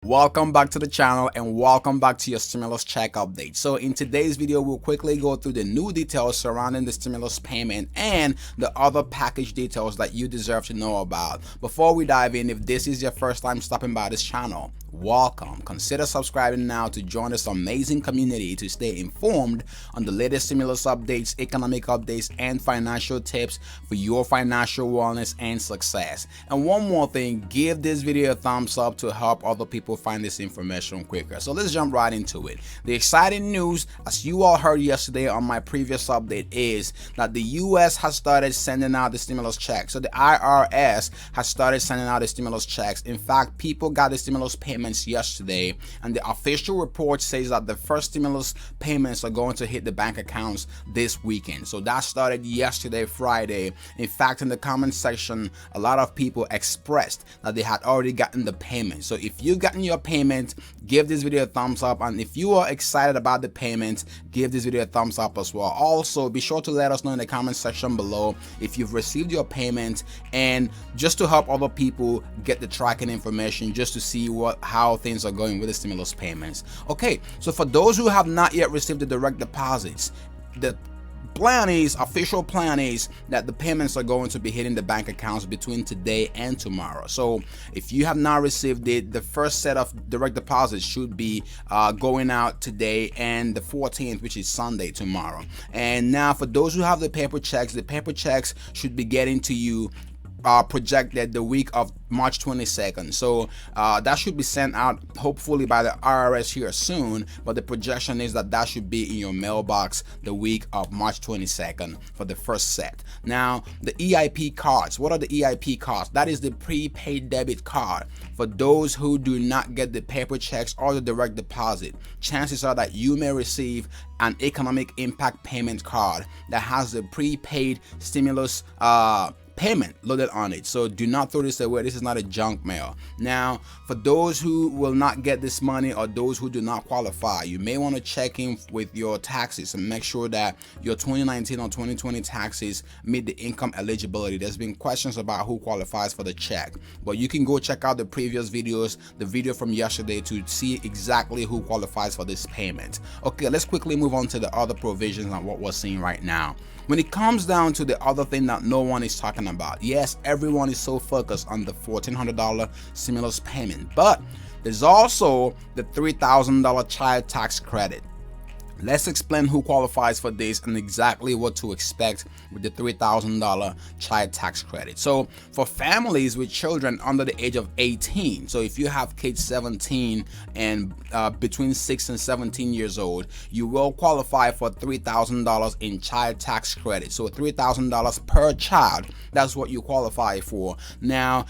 Welcome back to the channel and welcome back to your stimulus check update. So in today's video, we'll quickly go through the new details surrounding the stimulus payment and the other package details that you deserve to know about. Before we dive in, if this is your first time stopping by this channel, welcome. Consider subscribing now to join this amazing community to stay informed on the latest stimulus updates, economic updates, and financial tips for your financial wellness and success. And one more thing, give this video a thumbs up to help other people find this information quicker. So let's jump right into it. The exciting news, as you all heard yesterday on my previous update, is that the US has started sending out the stimulus checks. So the IRS has started sending out the stimulus checks. In fact, people got the stimulus payments yesterday, and the official report says that the first stimulus payments are going to hit the bank accounts this weekend. So that started yesterday, Friday. In fact, in the comment section, a lot of people expressed that they had already gotten the payment. So if you've gotten your payment, give this video a thumbs up, and if you are excited about the payment, give this video a thumbs up as well. Also, be sure to let us know in the comment section below if you've received your payment, and just to help other people get the tracking information, just to see how things are going with the stimulus payments. Okay, so for those who have not yet received the direct deposits, the official plan is that the payments are going to be hitting the bank accounts between today and tomorrow. So if you have not received it, the first set of direct deposits should be going out today and the 14th, which is Sunday, tomorrow. And now for those who have the paper checks should be getting to you projected the week of March 22nd. So that should be sent out hopefully by the IRS here soon, but the projection is that that should be in your mailbox the week of March 22nd for the first set. Now, the EIP cards. What are the EIP cards? That is the prepaid debit card. For those who do not get the paper checks or the direct deposit, chances are that you may receive an economic impact payment card that has the prepaid stimulus payment loaded on it. So do not throw this away. This is not a junk mail. Now, for those who will not get this money or those who do not qualify, you may want to check in with your taxes and make sure that your 2019 or 2020 taxes meet the income eligibility. There's been questions about who qualifies for the check, but you can go check out the previous videos, the video from yesterday, to see exactly who qualifies for this payment. Okay, let's quickly move on to the other provisions and what we're seeing right now. When it comes down to the other thing that no one is talking about, yes, everyone is so focused on the $1,400 stimulus payment, but there's also the $3,000 child tax credit. Let's explain who qualifies for this and exactly what to expect with the $3,000 child tax credit. So for families with children under the age of 18, so if you have kids 17 and between 6 and 17 years old, you will qualify for $3,000 in child tax credit. So $3,000 per child, that's what you qualify for. Now,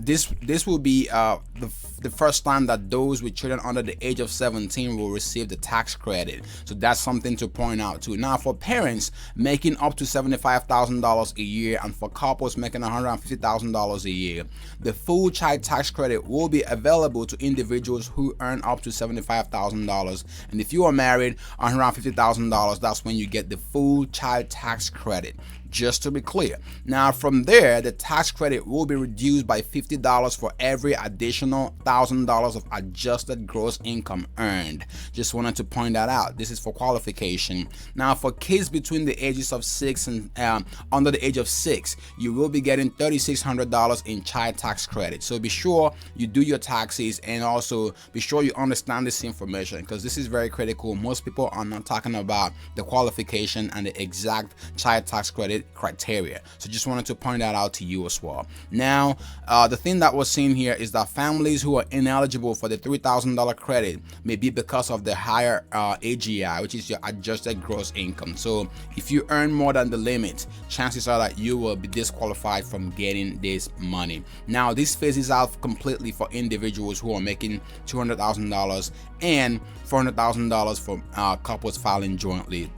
this will be the first time that those with children under the age of 17 will receive the tax credit. So that's something to point out too. Now, for parents making up to $75,000 a year and for couples making $150,000 a year, the full child tax credit will be available to individuals who earn up to $75,000. And if you are married, $150,000, that's when you get the full child tax credit. Just to be clear. Now, from there, the tax credit will be reduced by $50 for every additional $1,000 of adjusted gross income earned. Just wanted to point that out. This is for qualification. Now, for kids between the ages of 6 and under the age of 6, you will be getting $3,600 in child tax credit. So be sure you do your taxes, and also be sure you understand this information, because this is very critical. Most people are not talking about the qualification and the exact child tax credit criteria. So just wanted to point that out to you as well. Now, the thing that we're seeing here is that families who are ineligible for the $3,000 credit may be because of the higher AGI, which is your adjusted gross income. So if you earn more than the limit, chances are that you will be disqualified from getting this money. Now, this phases out completely for individuals who are making $200,000 and $400,000 for couples filing jointly.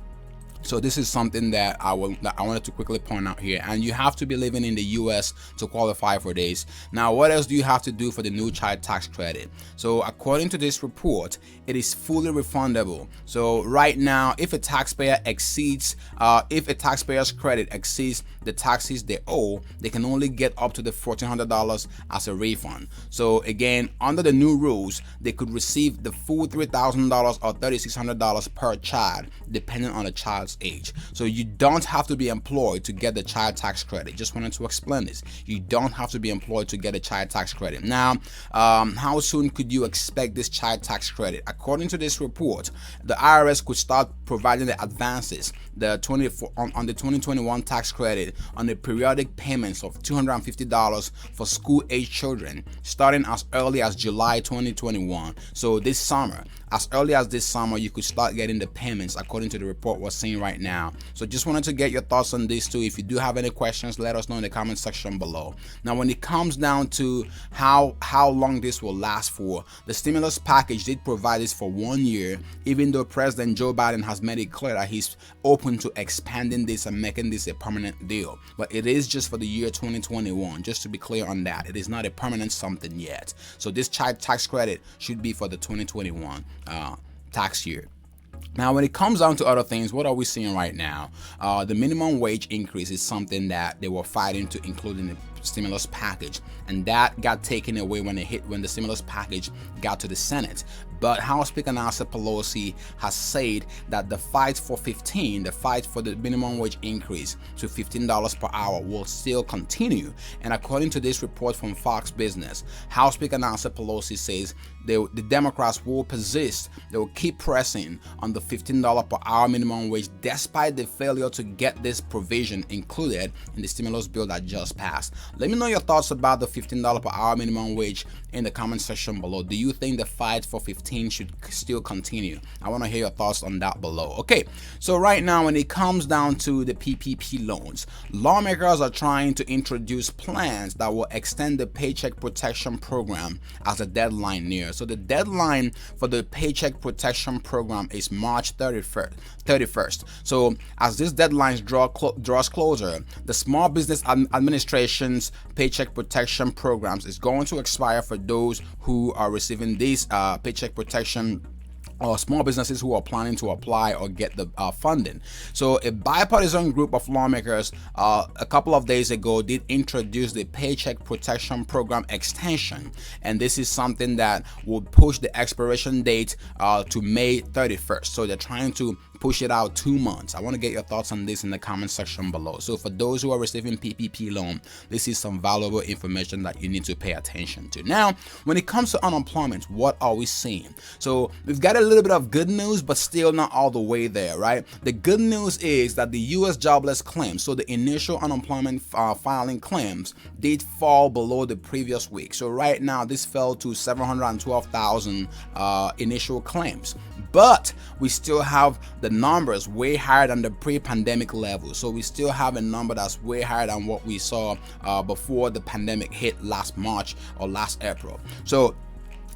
So this is something that I wanted to quickly point out here, and you have to be living in the US to qualify for this. Now, what else do you have to do for the new child tax credit? So according to this report, it is fully refundable. So right now, if a taxpayer's credit exceeds the taxes they owe, they can only get up to the $1,400 as a refund. So again, under the new rules, they could receive the full $3,000 or $3,600 per child, depending on the child's age. So you don't have to be employed to get the child tax credit. Just wanted to explain this. You don't have to be employed to get a child tax credit. Now, how soon could you expect this child tax credit? According to this report, the IRS could start providing the advances on the 2021 tax credit on the periodic payments of $250 for school-age children, starting as early as July 2021. So this summer, as early as this summer, you could start getting the payments according to the report we're seeing right now. So just wanted to get your thoughts on this too. If you do have any questions, let us know in the comment section below. Now, when it comes down to how long this will last for, the stimulus package did provide this for 1 year, even though President Joe Biden has made it clear that he's open to expanding this and making this a permanent deal. But it is just for the year 2021, just to be clear on that. It is not a permanent something yet. So this child tax credit should be for the 2021 tax year. Now, when it comes down to other things, what are we seeing right now? The minimum wage increase is something that they were fighting to include in the stimulus package, and that got taken away when the stimulus package got to the Senate. But House Speaker Nancy Pelosi has said that the fight for the minimum wage increase to $15 per hour will still continue. And according to this report from Fox Business, House Speaker Nancy Pelosi says the Democrats will persist. They will keep pressing on the $15 per hour minimum wage despite the failure to get this provision included in the stimulus bill that just passed. Let me know your thoughts about the $15 per hour minimum wage in the comment section below. Do you think the fight for 15 should still continue? I want to hear your thoughts on that below. Okay, so right now, when it comes down to the PPP loans, lawmakers are trying to introduce plans that will extend the Paycheck Protection Program as the deadline nears. So the deadline for the Paycheck Protection Program is March 31st. So as this deadline draws closer, the Small Business Administration's Paycheck Protection Programs is going to expire for those who are receiving these paycheck protection, or small businesses who are planning to apply or get the funding. So a bipartisan group of lawmakers a couple of days ago did introduce the Paycheck Protection Program extension, and this is something that would push the expiration date to May 31st. So they're trying to push it out 2 months. I want to get your thoughts on this in the comment section below. So for those who are receiving PPP loan, this is some valuable information that you need to pay attention to. Now, when it comes to unemployment, what are we seeing? So we've got a little bit of good news, but still not all the way there, right? The good news is that the U.S. jobless claims, so the initial unemployment filing claims, did fall below the previous week. So right now, this fell to 712,000 initial claims. But we still have the numbers way higher than the pre-pandemic level. So we still have a number that's way higher than what we saw before the pandemic hit last March or last April. So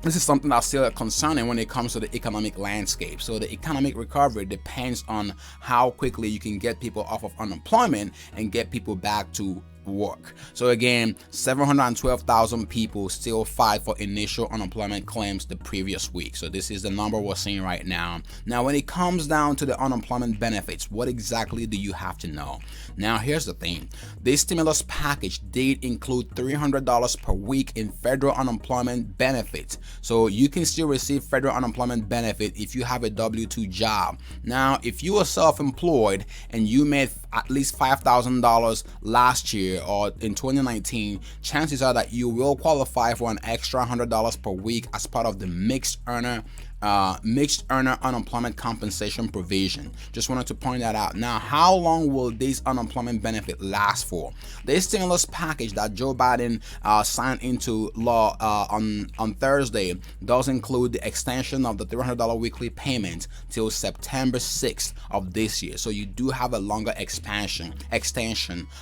this is something that's still concerning when it comes to the economic landscape. So the economic recovery depends on how quickly you can get people off of unemployment and get people back to work. So again, 712,000 people still filed for initial unemployment claims the previous week. So this is the number we're seeing right now. Now, when it comes down to the unemployment benefits, what exactly do you have to know? Now, here's the thing. This stimulus package did include $300 per week in federal unemployment benefits. So you can still receive federal unemployment benefit if you have a W-2 job. Now, if you are self-employed and you made at least $5,000 last year or in 2019, chances are that you will qualify for an extra $100 per week as part of the mixed earner unemployment compensation provision. Just wanted to point that out. Now, how long will this unemployment benefit last for? This stimulus package that Joe Biden signed into law on Thursday does include the extension of the $300 weekly payment till September 6th of this year. So you do have a longer extension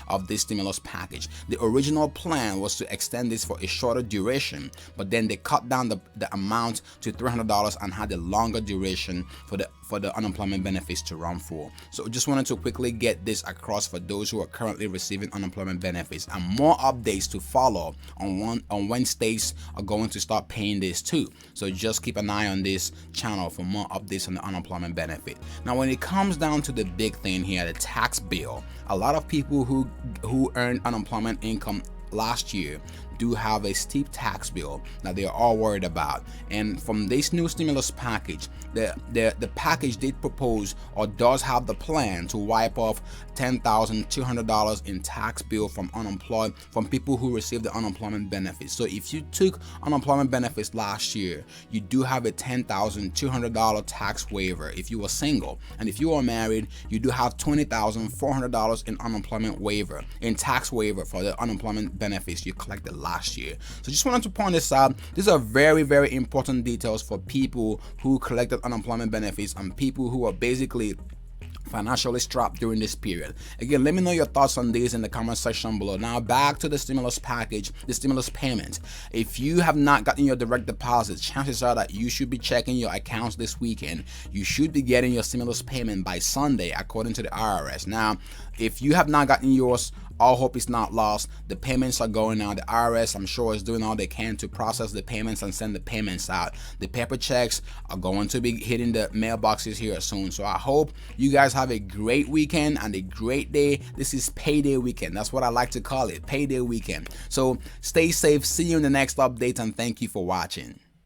of this stimulus package. The original plan was to extend this for a shorter duration, but then they cut down the amount to $300 and had a longer duration for the unemployment benefits to run for. So just wanted to quickly get this across for those who are currently receiving unemployment benefits, and more updates to follow on when states are going to start paying this too. So just keep an eye on this channel for more updates on the unemployment benefit. Now when it comes down to the big thing here, the tax bill, a lot of people who earned unemployment income last year do have a steep tax bill that they are all worried about. And from this new stimulus package, the package did propose or does have the plan to wipe off $10,200 in tax bill from people who received the unemployment benefits. So if you took unemployment benefits last year, you do have a $10,200 tax waiver if you were single, and if you are married, you do have $20,400 in unemployment waiver, in tax waiver for the unemployment benefits you collected last year. So just wanted to point this out. These are very, very important details for people who collected unemployment benefits and people who are basically financially strapped during this period. Again, let me know your thoughts on this in the comment section below. Now back to the stimulus package, the stimulus payment. If you have not gotten your direct deposit, chances are that you should be checking your accounts this weekend. You should be getting your stimulus payment by Sunday according to the IRS. Now if you have not gotten yours, all hope is not lost. The payments are going out. The IRS, I'm sure, is doing all they can to process the payments and send the payments out. The paper checks are going to be hitting the mailboxes here soon. So I hope you guys have a great weekend and a great day. This is payday weekend. That's what I like to call it, payday weekend. So stay safe. See you in the next update, and thank you for watching.